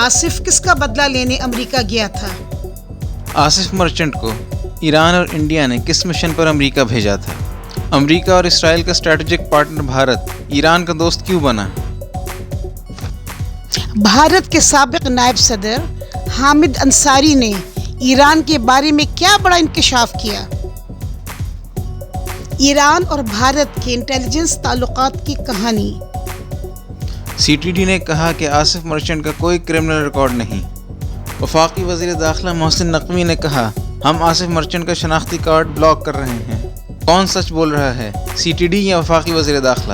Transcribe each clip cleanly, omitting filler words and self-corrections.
آصف کس کا بدلہ لینے امریکہ گیا تھا؟ آصف مرچنٹ کو ایران اور انڈیا نے کس مشن پر امریکہ بھیجا تھا؟ امریکہ اور اسرائیل کا اسٹریٹجک پارٹنر بھارت ایران کا دوست کیوں بنا؟ بھارت کے سابق نائب صدر حامد انصاری نے ایران کے بارے میں کیا بڑا انکشاف کیا؟ ایران اور بھارت کے انٹیلیجنس تعلقات کی کہانی۔ سی ٹی ڈی نے کہا کہ آصف مرچنٹ کا کوئی کرمنل ریکارڈ نہیں۔ وفاقی وزیر داخلہ محسن نقوی نے کہا ہم آصف مرچنٹ کا شناختی کارڈ بلاک کر رہے ہیں۔ کون سچ بول رہا ہے، سی ٹی ڈی یا وفاقی وزیر داخلہ؟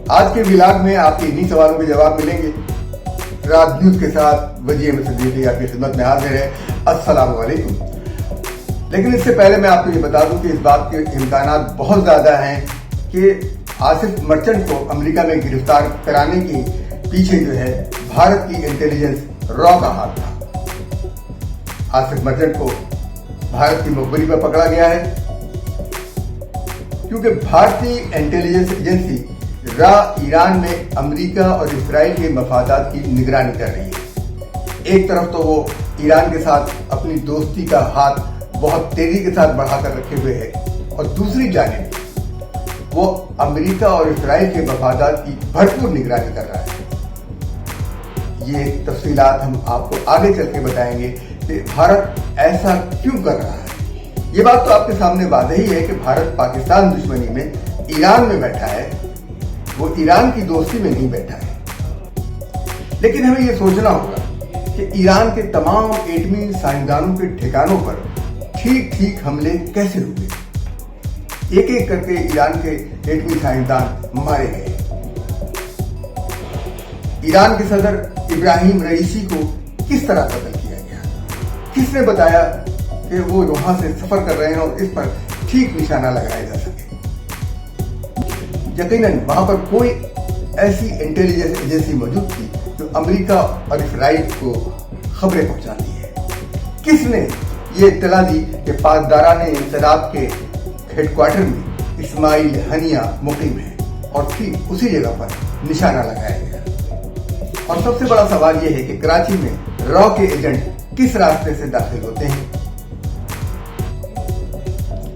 آج کے ولاگ میں آپ کے انہی سوالوں کے جواب ملیں گے۔ رات نیوز کے ساتھ وجیہ احمد صدیقی آپ کی خدمت میں حاضر ہے۔ السلام علیکم۔ لیکن اس سے پہلے میں آپ کو یہ بتا دوں کہ اس بات کے امکانات بہت زیادہ ہیں کہ آصف مرچنٹ کو امریکہ میں گرفتار کرانے کے پیچھے جو ہے بھارت کی انٹیلیجنس را کا ہاتھ تھا۔ آصف مرچنٹ کو بھارت کی مخبری پر پکڑا گیا ہے کیونکہ بھارتی انٹیلیجنس ایجنسی را ایران میں امریکہ اور اسرائیل کے مفادات کی نگرانی کر رہی ہے۔ ایک طرف تو وہ ایران کے ساتھ اپنی دوستی کا ہاتھ بہت تیزی کے ساتھ بڑھا کر رکھے ہوئے ہے اور دوسری جانب وہ امریکہ اور اسرائیل کے مفادات کی بھرپور نگرانی کر رہا ہے۔ یہ تفصیلات ہم آپ کو آگے چل کے بتائیں گے کہ بھارت ایسا کیوں کر رہا ہے۔ یہ بات تو آپ کے سامنے واضح ہی ہے کہ بھارت پاکستان دشمنی میں ایران میں بیٹھا ہے، وہ ایران کی دوستی میں نہیں بیٹھا ہے۔ لیکن ہمیں یہ سوچنا ہوگا کہ ایران کے تمام ایٹمی سائنسدانوں کے ٹھکانوں پر ٹھیک ٹھیک حملے کیسے ہوئے؟ ایک ایک کر کے ایران کے ایٹمی سائنسدان مارے گئے۔ ایران کے صدر ابراہیم رئیسی کو کس طرح قتل کیا گیا؟ کس نے بتایا کہ وہ وہاں سے سفر کر رہے ہیں اور اس پر ٹھیک نشانہ لگایا جا سکے؟ یقیناً وہاں پر کوئی ایسی انٹیلیجنس ایجنسی موجود تھی جو امریکہ اور اسرائیل کو خبریں پہنچاتی ہے۔ کس نے یہ اطلاع دی کہ پاسداران انقلاب کے ہیڈ کوارٹر میں اسماعیل ہنیہ مقیم ہے اور ٹھیک اسی جگہ پر نشانہ لگایا گیا؟ اور سب سے بڑا سوال یہ ہے کہ کراچی میں را کے ایجنٹ کس راستے سے داخل ہوتے ہیں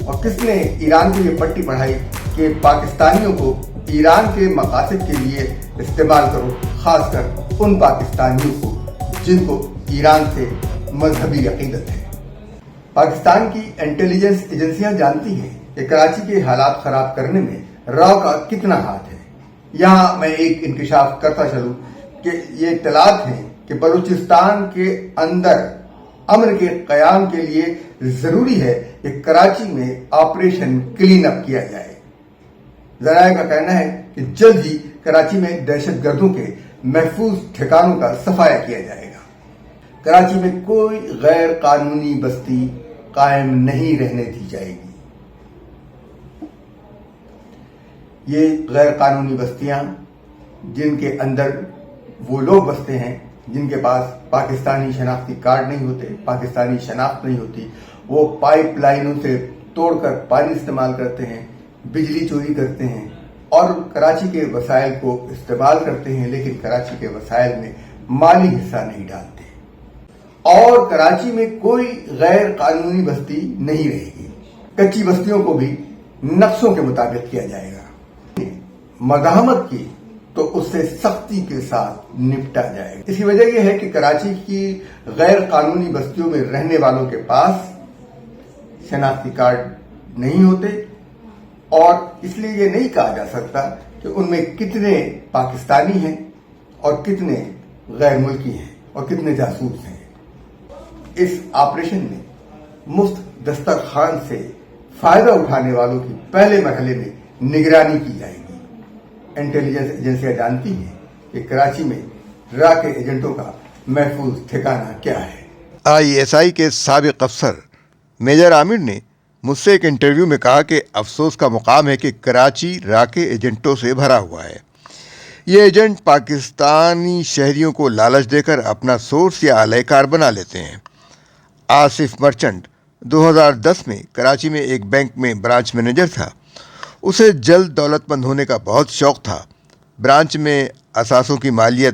اور کس نے ایران کو یہ پٹی پڑھائی کہ پاکستانیوں کو ایران کے مقاصد کے لیے استعمال کرو، خاص کر ان پاکستانیوں کو جن کو ایران سے مذہبی عقیدت ہے۔ پاکستان کی انٹیلیجنس ایجنسیاں جانتی ہیں کہ کراچی کے حالات خراب کرنے میں را کا کتنا ہاتھ ہے۔ یہاں میں ایک انکشاف کرتا چلوں کہ یہ اطلاعات ہیں کہ بلوچستان کے اندر امن کے قیام کے لیے ضروری ہے کہ کراچی میں آپریشن کلین اپ کیا جائے۔ ذرائع کا کہنا ہے کہ جلد ہی کراچی میں دہشت گردوں کے محفوظ ٹھکانوں کا صفایا کیا جائے گا۔ کراچی میں کوئی غیر قانونی بستی قائم نہیں رہنے دی جائے گی۔ یہ غیر قانونی بستیاں جن کے اندر وہ لوگ بستے ہیں جن کے پاس پاکستانی شناختی کارڈ نہیں ہوتے، پاکستانی شناخت نہیں ہوتی، وہ پائپ لائنوں سے توڑ کر پانی استعمال کرتے ہیں، بجلی چوری کرتے ہیں اور کراچی کے وسائل کو استعمال کرتے ہیں، لیکن کراچی کے وسائل میں مالی حصہ نہیں ڈالتے۔ اور کراچی میں کوئی غیر قانونی بستی نہیں رہے گی۔ کچی بستیوں کو بھی نقشوں کے مطابق کیا جائے گا۔ مزاحمت کی تو اس سے سختی کے ساتھ نپٹا جائے گا۔ اس کی وجہ یہ ہے کہ کراچی کی غیر قانونی بستیوں میں رہنے والوں کے پاس شناختی کارڈ نہیں ہوتے اور اس لیے یہ نہیں کہا جا سکتا کہ ان میں کتنے پاکستانی ہیں اور کتنے غیر ملکی ہیں اور کتنے جاسوس ہیں۔ اس آپریشن میں مفت دسترخوان سے فائدہ اٹھانے والوں کی پہلے مرحلے میں نگرانی کی جائے گی۔ انٹیلیجنس ایجنسیاں جانتی ہیں کہ کراچی میں را کے ایجنٹوں کا محفوظ ٹھکانہ کیا ہے۔ ISI کے سابق افسر میجر عامر نے مجھ سے ایک انٹرویو میں کہا کہ افسوس کا مقام ہے کہ کراچی را کے ایجنٹوں سے بھرا ہوا ہے۔ یہ ایجنٹ پاکستانی شہریوں کو لالچ دے کر اپنا سورس یا اہلِ کار بنا لیتے ہیں۔ آصف مرچنٹ 2010 میں کراچی میں ایک بینک میں برانچ مینیجر تھا۔ اسے جلد دولت مند ہونے کا بہت شوق تھا۔ برانچ میں اثاثوں کی مالیت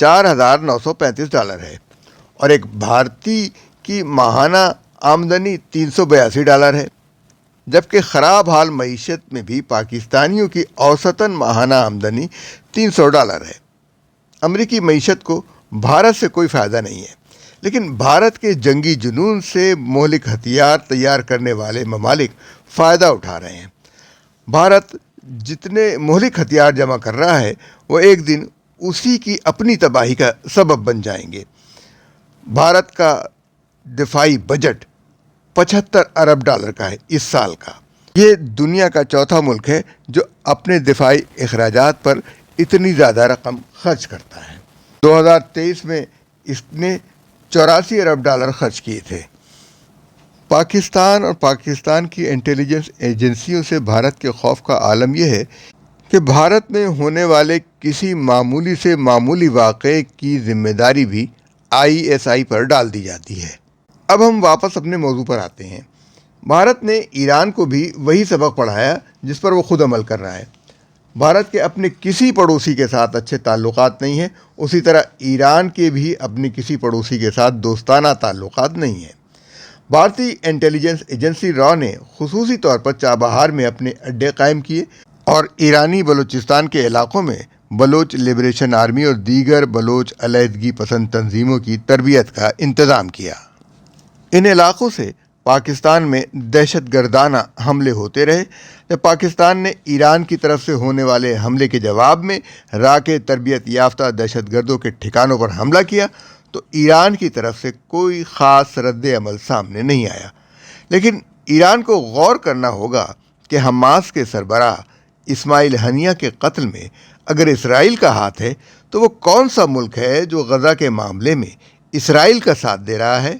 $4,935 ہے اور ایک بھارتی کی ماہانہ آمدنی $382 ہے، جبکہ خراب حال معیشت میں بھی پاکستانیوں کی اوسطاً ماہانہ آمدنی $300 ہے۔ امریکی معیشت کو بھارت سے کوئی فائدہ نہیں ہے، لیکن بھارت کے جنگی جنون سے مہلک ہتھیار تیار کرنے والے ممالک فائدہ اٹھا رہے ہیں۔ بھارت جتنے مہلک ہتھیار جمع کر رہا ہے وہ ایک دن اسی کی اپنی تباہی کا سبب بن جائیں گے۔ بھارت کا دفاعی بجٹ $75 ارب کا ہے اس سال کا۔ یہ دنیا کا چوتھا ملک ہے جو اپنے دفاعی اخراجات پر اتنی زیادہ رقم خرچ کرتا ہے۔ 2023 میں اس نے $84 ارب خرچ کیے تھے۔ پاکستان اور پاکستان کی انٹیلیجنس ایجنسیوں سے بھارت کے خوف کا عالم یہ ہے کہ بھارت میں ہونے والے کسی معمولی سے معمولی واقعے کی ذمہ داری بھی ISI پر ڈال دی جاتی ہے۔ اب ہم واپس اپنے موضوع پر آتے ہیں۔ بھارت نے ایران کو بھی وہی سبق پڑھایا جس پر وہ خود عمل کر رہا ہے۔ بھارت کے اپنے کسی پڑوسی کے ساتھ اچھے تعلقات نہیں ہیں، اسی طرح ایران کے بھی اپنے کسی پڑوسی کے ساتھ دوستانہ تعلقات نہیں ہیں۔ بھارتی انٹیلیجنس ایجنسی را نے خصوصی طور پر چابہار میں اپنے اڈے قائم کیے اور ایرانی بلوچستان کے علاقوں میں بلوچ لبریشن آرمی اور دیگر بلوچ علیحدگی پسند تنظیموں کی تربیت کا انتظام کیا۔ ان علاقوں سے پاکستان میں دہشت گردانہ حملے ہوتے رہے۔ جب پاکستان نے ایران کی طرف سے ہونے والے حملے کے جواب میں را کے تربیت یافتہ دہشت گردوں کے ٹھکانوں پر حملہ کیا تو ایران کی طرف سے کوئی خاص رد عمل سامنے نہیں آیا۔ لیکن ایران کو غور کرنا ہوگا کہ حماس کے سربراہ اسماعیل ہنیہ کے قتل میں اگر اسرائیل کا ہاتھ ہے تو وہ کون سا ملک ہے جو غزہ کے معاملے میں اسرائیل کا ساتھ دے رہا ہے؟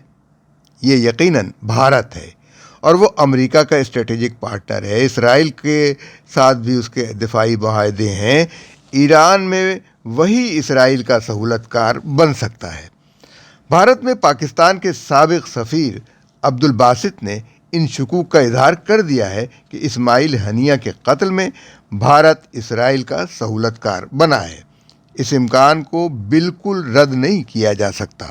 یہ یقیناً بھارت ہے، اور وہ امریکہ کا اسٹریٹجک پارٹنر ہے۔ اسرائیل کے ساتھ بھی اس کے دفاعی معاہدے ہیں۔ ایران میں وہی اسرائیل کا سہولت کار بن سکتا ہے۔ بھارت میں پاکستان کے سابق سفیر عبدالباسط نے ان شکوک کا اظہار کر دیا ہے کہ اسماعیل ہنیہ کے قتل میں بھارت اسرائیل کا سہولت کار بنا ہے۔ اس امکان کو بالکل رد نہیں کیا جا سکتا۔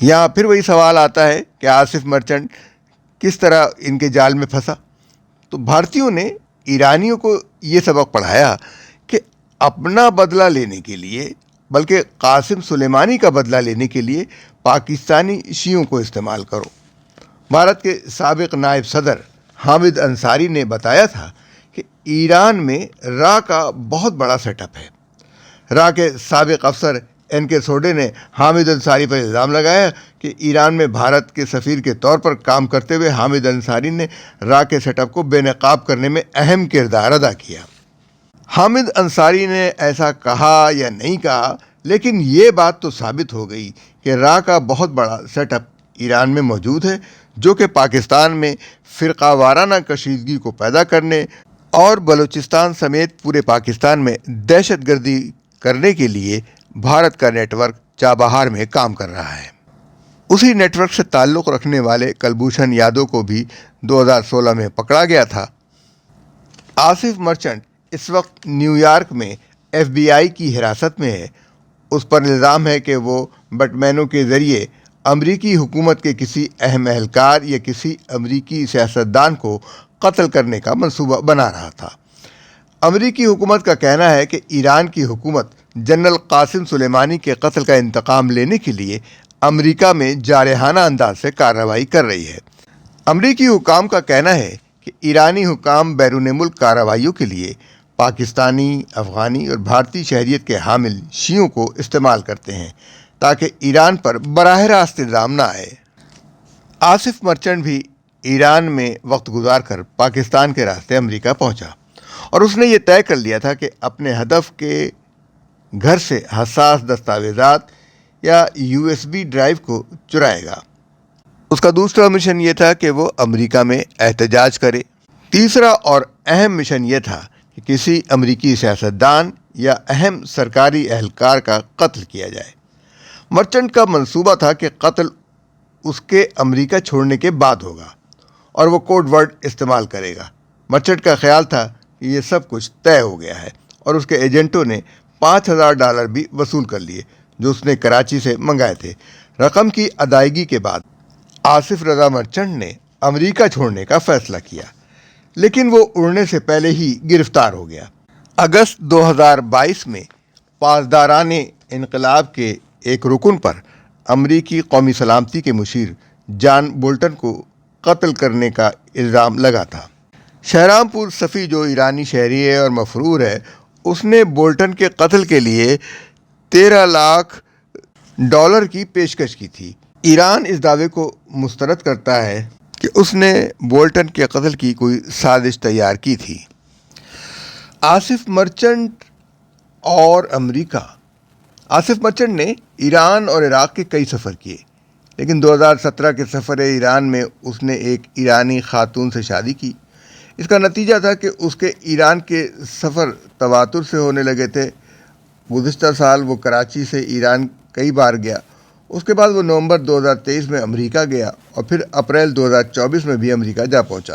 یہاں پھر وہی سوال آتا ہے کہ آصف مرچنٹ کس طرح ان کے جال میں پھنسا؟ تو بھارتیوں نے ایرانیوں کو یہ سبق پڑھایا کہ اپنا بدلہ لینے کے لیے، بلکہ قاسم سلیمانی کا بدلہ لینے کے لیے پاکستانی شیعوں کو استعمال کرو۔ بھارت کے سابق نائب صدر حامد انصاری نے بتایا تھا کہ ایران میں را کا بہت بڑا سیٹ اپ ہے۔ را کے سابق افسر NK سوڈے نے حامد انصاری پر الزام لگایا کہ ایران میں بھارت کے سفیر کے طور پر کام کرتے ہوئے حامد انصاری نے را کے سیٹ اپ کو بے نقاب کرنے میں اہم کردار ادا کیا۔ حامد انصاری نے ایسا کہا یا نہیں کہا، لیکن یہ بات تو ثابت ہو گئی کہ را کا بہت بڑا سیٹ اپ ایران میں موجود ہے، جو کہ پاکستان میں فرقہ وارانہ کشیدگی کو پیدا کرنے اور بلوچستان سمیت پورے پاکستان میں دہشت گردی کرنے کے لیے بھارت کا نیٹ ورک چابہار میں کام کر رہا ہے۔ اسی نیٹ ورک سے تعلق رکھنے والے کلبھوشن یادو کو بھی 2016 میں پکڑا گیا تھا۔ آصف مرچنٹ اس وقت نیو یارک میں FBI کی حراست میں ہے۔ اس پر الزام ہے کہ وہ بٹمینوں کے ذریعے امریکی حکومت کے کسی اہم اہلکار یا کسی امریکی سیاستدان کو قتل کرنے کا منصوبہ بنا رہا تھا۔ امریکی حکومت کا کہنا ہے کہ ایران کی حکومت جنرل قاسم سلیمانی کے قتل کا انتقام لینے کے لیے امریکہ میں جارحانہ انداز سے کارروائی کر رہی ہے۔ امریکی حکام کا کہنا ہے کہ ایرانی حکام بیرون ملک کارروائیوں کے لیے پاکستانی، افغانی اور بھارتی شہریت کے حامل شیعوں کو استعمال کرتے ہیں تاکہ ایران پر براہ راست الزام نہ آئے۔ آصف مرچنٹ بھی ایران میں وقت گزار کر پاکستان کے راستے امریکہ پہنچا اور اس نے یہ طے کر لیا تھا کہ اپنے ہدف کے گھر سے حساس دستاویزات یا USB ڈرائیو کو چرائے گا۔ اس کا دوسرا مشن یہ تھا کہ وہ امریکہ میں احتجاج کرے۔ تیسرا اور اہم مشن یہ تھا کہ کسی امریکی سیاستدان یا اہم سرکاری اہلکار کا قتل کیا جائے۔ مرچنٹ کا منصوبہ تھا کہ قتل اس کے امریکہ چھوڑنے کے بعد ہوگا اور وہ کوڈ ورڈ استعمال کرے گا۔ مرچنٹ کا خیال تھا کہ یہ سب کچھ طے ہو گیا ہے اور اس کے ایجنٹوں نے $5000 بھی وصول کر لیے جو اس نے کراچی سے منگائے تھے۔ رقم کی ادائیگی کے بعد آصف رضا مرچنٹ نے امریکہ چھوڑنے کا فیصلہ کیا، لیکن وہ اڑنے سے پہلے ہی گرفتار ہو گیا۔ اگست 2022 میں پاسداران انقلاب کے ایک رکن پر امریکی قومی سلامتی کے مشیر جان بولٹن کو قتل کرنے کا الزام لگا تھا۔ شہرام پور صفی، جو ایرانی شہری ہے اور مفرور ہے، اس نے بولٹن کے قتل کے لیے $13 لاکھ کی پیشکش کی تھی۔ ایران اس دعوے کو مسترد کرتا ہے کہ اس نے بولٹن کے قتل کی کوئی سازش تیار کی تھی۔ آصف مرچنٹ اور امریکہ۔ آصف مرچنٹ نے ایران اور عراق کے کئی سفر کیے، لیکن 2017 کے سفر ایران میں اس نے ایک ایرانی خاتون سے شادی کی۔ اس کا نتیجہ تھا کہ اس کے ایران کے سفر تواتر سے ہونے لگے تھے۔ گزشتہ سال وہ کراچی سے ایران کئی بار گیا۔ اس کے بعد وہ نومبر 2023 میں امریکہ گیا اور پھر اپریل 2024 میں بھی امریکہ جا پہنچا۔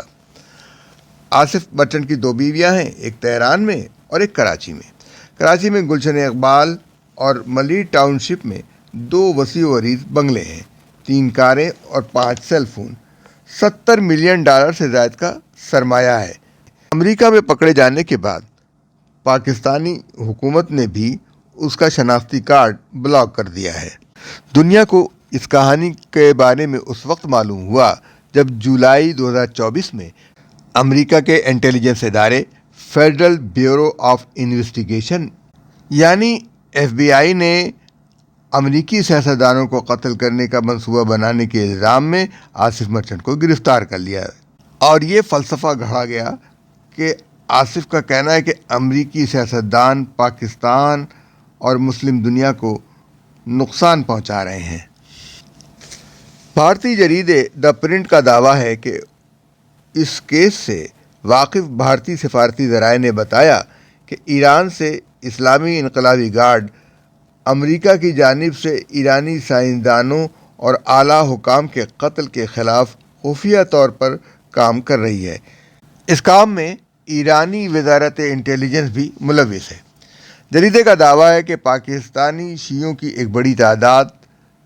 آصف مرچنٹ کی 2 بیویاں ہیں، ایک تہران میں اور ایک کراچی میں۔ کراچی میں گلشن اقبال اور ملی ٹاؤن شپ میں 2 وسیع و عریض بنگلے ہیں، 3 کاریں اور 5 سیل فون۔ $70 ملین سے زائد کا سرمایہ ہے۔ امریکہ میں پکڑے جانے کے بعد پاکستانی حکومت نے بھی اس کا شناختی کارڈ بلاک کر دیا ہے۔ دنیا کو اس کہانی کے بارے میں اس وقت معلوم ہوا جب جولائی 2024 میں امریکہ کے انٹیلیجنس ادارے فیڈرل بیورو آف انویسٹیگیشن یعنی FBI نے امریکی سیاستدانوں کو قتل کرنے کا منصوبہ بنانے کے الزام میں آصف مرچنٹ کو گرفتار کر لیا، اور یہ فلسفہ گھڑا گیا کہ آصف کا کہنا ہے کہ امریکی سیاستدان پاکستان اور مسلم دنیا کو نقصان پہنچا رہے ہیں۔ بھارتی جریدے دا پرنٹ کا دعویٰ ہے کہ اس کیس سے واقف بھارتی سفارتی ذرائع نے بتایا کہ ایران سے اسلامی انقلابی گارڈ امریکہ کی جانب سے ایرانی سائنسدانوں اور اعلیٰ حکام کے قتل کے خلاف خفیہ طور پر کام کر رہی ہے۔ اس کام میں ایرانی وزارت انٹیلیجنس بھی ملوث ہے۔ جریدے کا دعویٰ ہے کہ پاکستانی شیعوں کی ایک بڑی تعداد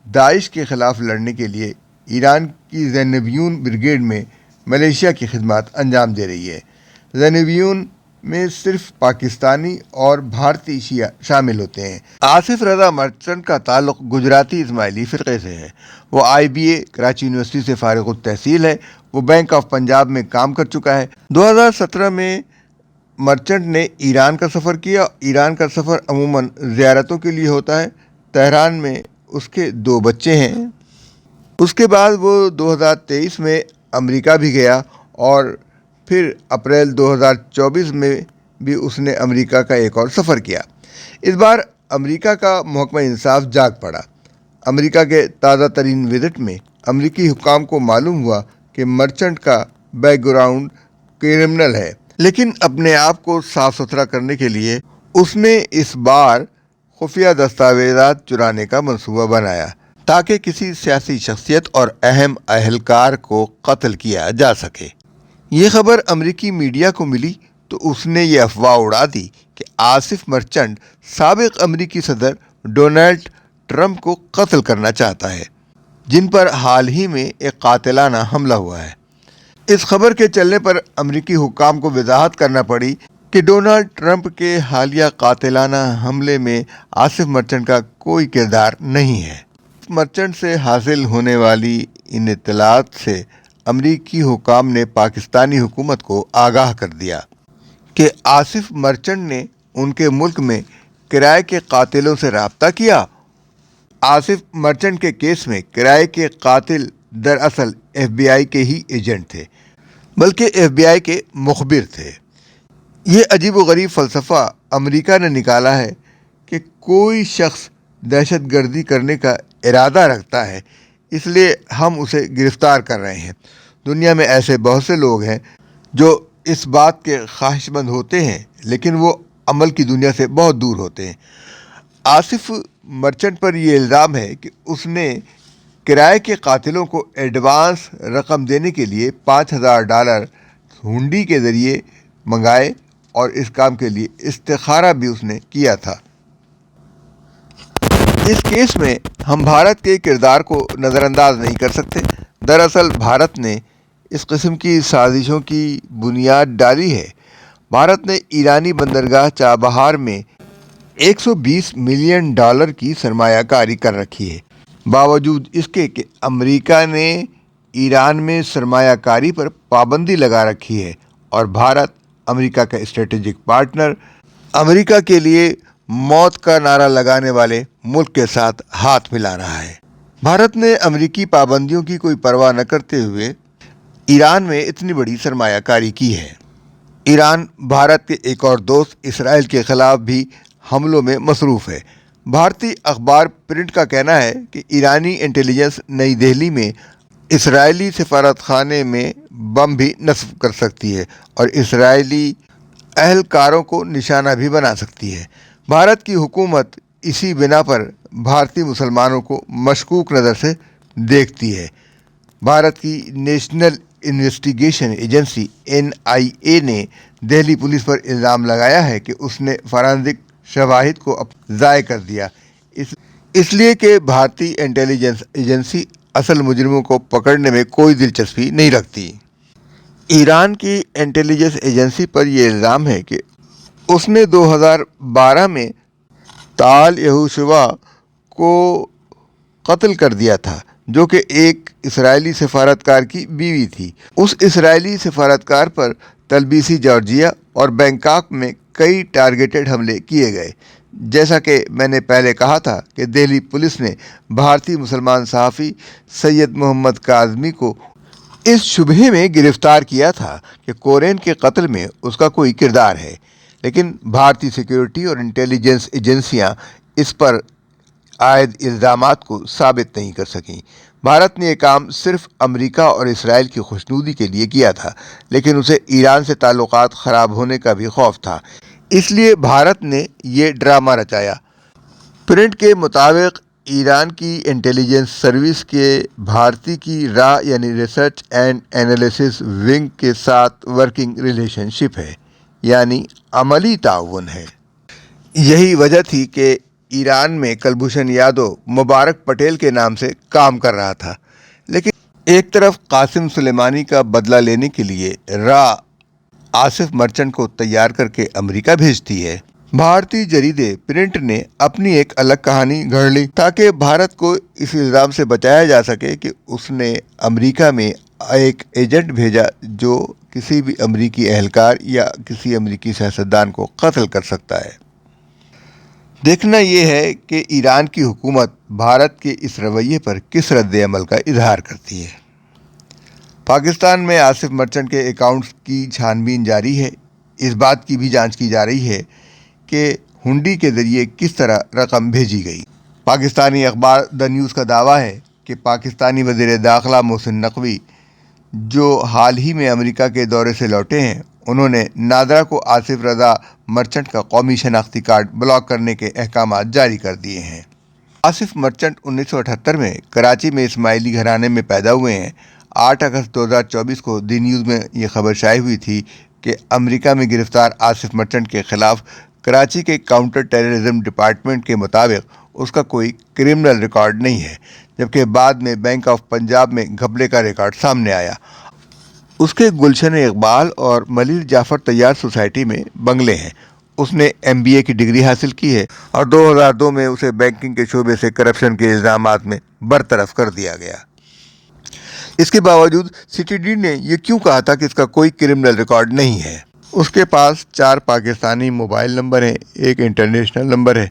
داعش کے خلاف لڑنے کے لیے ایران کی زینبیون بریگیڈ میں ملیشیا کی خدمات انجام دے رہی ہے۔ زینبیون میں صرف پاکستانی اور بھارتی شیعہ شامل ہوتے ہیں۔ آصف رضا مرچنٹ کا تعلق گجراتی اسماعیلی فرقے سے ہے۔ وہ IBA کراچی یونیورسٹی سے فارغ التحصیل ہے۔ وہ بینک آف پنجاب میں کام کر چکا ہے۔ 2017 میں مرچنٹ نے ایران کا سفر کیا۔ ایران کا سفر عموماً زیارتوں کے لیے ہوتا ہے۔ تہران میں اس کے 2 بچے ہیں۔ اس کے بعد وہ 2023 میں امریکہ بھی گیا اور پھر اپریل 2024 میں بھی اس نے امریکہ کا ایک اور سفر کیا۔ اس بار امریکہ کا محکمہ انصاف جاگ پڑا۔ امریکہ کے تازہ ترین وزٹ میں امریکی حکام کو معلوم ہوا کہ مرچنٹ کا بیک گراؤنڈ کرمنل ہے، لیکن اپنے آپ کو صاف ستھرا کرنے کے لیے اس نے اس بار خفیہ دستاویزات چرانے کا منصوبہ بنایا تاکہ کسی سیاسی شخصیت اور اہم اہلکار کو قتل کیا جا سکے۔ یہ خبر امریکی میڈیا کو ملی تو اس نے یہ افواہ اڑا دی کہ آصف مرچنٹ سابق امریکی صدر ڈونلڈ ٹرمپ کو قتل کرنا چاہتا ہے، جن پر حال ہی میں ایک قاتلانہ حملہ ہوا ہے۔ اس خبر کے چلنے پر امریکی حکام کو وضاحت کرنا پڑی کہ ڈونلڈ ٹرمپ کے حالیہ قاتلانہ حملے میں آصف مرچنٹ کا کوئی کردار نہیں ہے۔ مرچنٹ سے حاصل ہونے والی ان اطلاعات سے امریکی حکام نے پاکستانی حکومت کو آگاہ کر دیا کہ آصف مرچنٹ نے ان کے ملک میں کرائے کے قاتلوں سے رابطہ کیا۔ آصف مرچنٹ کے کیس میں کرائے کے قاتل دراصل FBI کے ہی ایجنٹ تھے، بلکہ FBI کے مخبر تھے۔ یہ عجیب و غریب فلسفہ امریکہ نے نکالا ہے کہ کوئی شخص دہشت گردی کرنے کا ارادہ رکھتا ہے، اس لیے ہم اسے گرفتار کر رہے ہیں۔ دنیا میں ایسے بہت سے لوگ ہیں جو اس بات کے خواہش مند ہوتے ہیں، لیکن وہ عمل کی دنیا سے بہت دور ہوتے ہیں۔ آصف مرچنٹ پر یہ الزام ہے کہ اس نے کرائے کے قاتلوں کو ایڈوانس رقم دینے کے لیے $5000 ہنڈی کے ذریعے منگائے اور اس کام کے لیے استخارہ بھی اس نے کیا تھا۔ اس کیس میں ہم بھارت کے کردار کو نظر انداز نہیں کر سکتے۔ دراصل بھارت نے اس قسم کی سازشوں کی بنیاد ڈالی ہے۔ بھارت نے ایرانی بندرگاہ چابہار میں $120 ملین کی سرمایہ کاری کر رکھی ہے، باوجود اس کے کہ امریکہ نے ایران میں سرمایہ کاری پر پابندی لگا رکھی ہے اور بھارت امریکہ کا اسٹریٹجک پارٹنر، امریکہ کے لیے موت کا نعرہ لگانے والے ملک کے ساتھ ہاتھ ملا رہا ہے۔ بھارت نے امریکی پابندیوں کی کوئی پرواہ نہ کرتے ہوئے ایران میں اتنی بڑی سرمایہ کاری کی ہے۔ ایران بھارت کے ایک اور دوست اسرائیل کے خلاف بھی حملوں میں مصروف ہے۔ بھارتی اخبار پرنٹ کا کہنا ہے کہ ایرانی انٹیلیجنس نئی دہلی میں اسرائیلی سفارت خانے میں بم بھی نصب کر سکتی ہے اور اسرائیلی اہلکاروں کو نشانہ بھی بنا سکتی ہے۔ بھارت کی حکومت اسی بنا پر بھارتی مسلمانوں کو مشکوک نظر سے دیکھتی ہے۔ بھارت کی نیشنل انویسٹیگیشن ایجنسی NIA نے دہلی پولیس پر الزام لگایا ہے کہ اس نے فورینسک شواہد کو ضائع کر دیا، اس لیے کہ بھارتی انٹیلیجنس ایجنسی اصل مجرموں کو پکڑنے میں کوئی دلچسپی نہیں رکھتی۔ ایران کی انٹیلیجنس ایجنسی پر یہ الزام ہے کہ اس نے 2012 میں طال یہوشوا کو قتل کر دیا تھا، جو کہ ایک اسرائیلی سفارتکار کی بیوی تھی۔ اس اسرائیلی سفارتکار پر تلبیسی جارجیا اور بینکاک میں کئی ٹارگیٹڈ حملے کیے گئے۔ جیسا کہ میں نے پہلے کہا تھا کہ دہلی پولیس نے بھارتی مسلمان صحافی سید محمد کاظمی کو اس شبہے میں گرفتار کیا تھا کہ کورین کے قتل میں اس کا کوئی کردار ہے، لیکن بھارتی سیکیورٹی اور انٹیلیجنس ایجنسیاں اس پر عائد الزامات کو ثابت نہیں کر سکیں۔ بھارت نے یہ کام صرف امریکہ اور اسرائیل کی خوشنودی کے لیے کیا تھا، لیکن اسے ایران سے تعلقات خراب ہونے کا بھی خوف تھا، اس لیے بھارت نے یہ ڈرامہ رچایا۔ پرنٹ کے مطابق ایران کی انٹیلیجنس سروس کے بھارتی کی را یعنی ریسرچ اینڈ انالیسس ونگ کے ساتھ ورکنگ ریلیشن شپ ہے، یعنی عملی تعاون ہے۔ یہی وجہ تھی کہ ایران میں کلبھوشن یادو مبارک پٹیل کے نام سے کام کر رہا تھا، لیکن ایک طرف قاسم سلیمانی کا بدلہ لینے کے لیے را آصف مرچنٹ کو تیار کر کے امریکہ بھیجتی ہے۔ بھارتی جریدے پرنٹ نے اپنی ایک الگ کہانی گھڑ لی تاکہ بھارت کو اس الزام سے بچایا جا سکے کہ اس نے امریکہ میں ایک ایجنٹ بھیجا جو کسی بھی امریکی اہلکار یا کسی امریکی سیاستدان کو قتل کر سکتا ہے۔ دیکھنا یہ ہے کہ ایران کی حکومت بھارت کے اس رویے پر کس رد عمل کا اظہار کرتی ہے۔ پاکستان میں آصف مرچنٹ کے اکاؤنٹس کی چھان بین جاری ہے۔ اس بات کی بھی جانچ کی جا رہی ہے کہ ہنڈی کے ذریعے کس طرح رقم بھیجی گئی۔ پاکستانی اخبار دا نیوز کا دعویٰ ہے کہ پاکستانی وزیر داخلہ محسن نقوی، جو حال ہی میں امریکہ کے دورے سے لوٹے ہیں، انہوں نے نادرا کو آصف رضا مرچنٹ کا قومی شناختی کارڈ بلاک کرنے کے احکامات جاری کر دیے ہیں۔ آصف مرچنٹ 1978 میں کراچی میں اسماعیلی گھرانے میں پیدا ہوئے ہیں۔ 8 اگست 2024 کو دی نیوز میں یہ خبر شائع ہوئی تھی کہ امریکہ میں گرفتار آصف مرچنٹ کے خلاف کراچی کے کاؤنٹر ٹیررزم ڈپارٹمنٹ کے مطابق اس کا کوئی کرمنل ریکارڈ نہیں ہے، جبکہ بعد میں بینک آف پنجاب میں گھپلے کا ریکارڈ سامنے آیا۔ اس کے گلشن اقبال اور ملیر جعفر طیار سوسائٹی میں بنگلے ہیں۔ اس نے MBA کی ڈگری حاصل کی ہے اور 2002 میں اسے بینکنگ کے شعبے سے کرپشن کے الزامات میں برطرف کر دیا گیا۔ اس کے باوجود CTD نے یہ کیوں کہا تھا کہ اس کا کوئی کرمنل ریکارڈ نہیں ہے؟ اس کے پاس 4 پاکستانی موبائل نمبر ہیں، ایک انٹرنیشنل نمبر ہے۔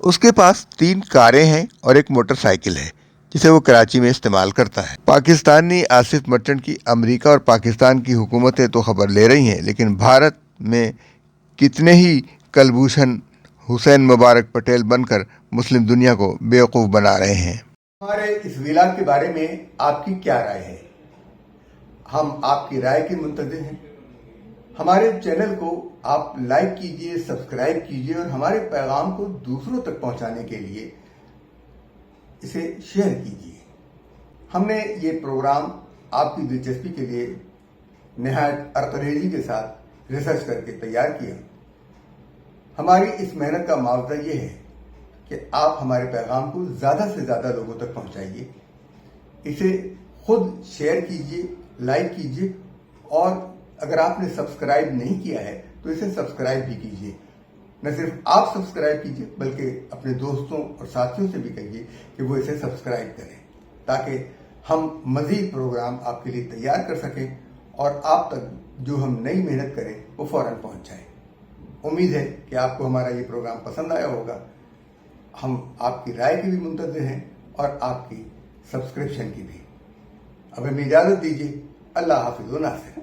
اس کے پاس 3 کاریں ہیں اور ایک موٹر سائیکل ہے جسے وہ کراچی میں استعمال کرتا ہے۔ پاکستانی آصف مرچنٹ کی امریکہ اور پاکستان کی حکومتیں تو خبر لے رہی ہیں، لیکن بھارت میں کتنے ہی کلبھوشن حسین مبارک پٹیل بن کر مسلم دنیا کو بیوقوف بنا رہے ہیں۔ ہمارے اس ویلاگ کے بارے میں آپ کی کیا رائے ہے؟ ہم آپ کی رائے کے منتظر ہیں۔ ہمارے چینل کو آپ لائک کیجئے، سبسکرائب کیجئے اور ہمارے پیغام کو دوسروں تک پہنچانے کے لیے اسے شیئر کیجئے۔ ہم نے یہ پروگرام آپ کی دلچسپی کے لیے نہایت عرقریزی کے ساتھ ریسرچ کر کے تیار کیا۔ ہماری اس محنت کا معاوضہ یہ ہے کہ کہ آپ ہمارے پیغام کو زیادہ سے زیادہ لوگوں تک پہنچائیے، اسے خود شیئر کیجیے، لائک کیجیے، اور اگر آپ نے سبسکرائب نہیں کیا ہے تو اسے سبسکرائب بھی کیجیے۔ نہ صرف آپ سبسکرائب کیجیے بلکہ اپنے دوستوں اور ساتھیوں سے بھی کہیے کہ وہ اسے سبسکرائب کریں، تاکہ ہم مزید پروگرام آپ کے لیے تیار کر سکیں اور آپ تک جو ہم نئی محنت کریں وہ فوراً پہنچ جائے۔ امید ہے کہ آپ کو ہمارا یہ پروگرام پسند آیا ہوگا۔ ہم آپ کی رائے کی بھی منتظر ہیں اور آپ کی سبسکرپشن کی بھی۔ اب ہمیں اجازت دیجیے۔ اللہ حافظ و ناصر۔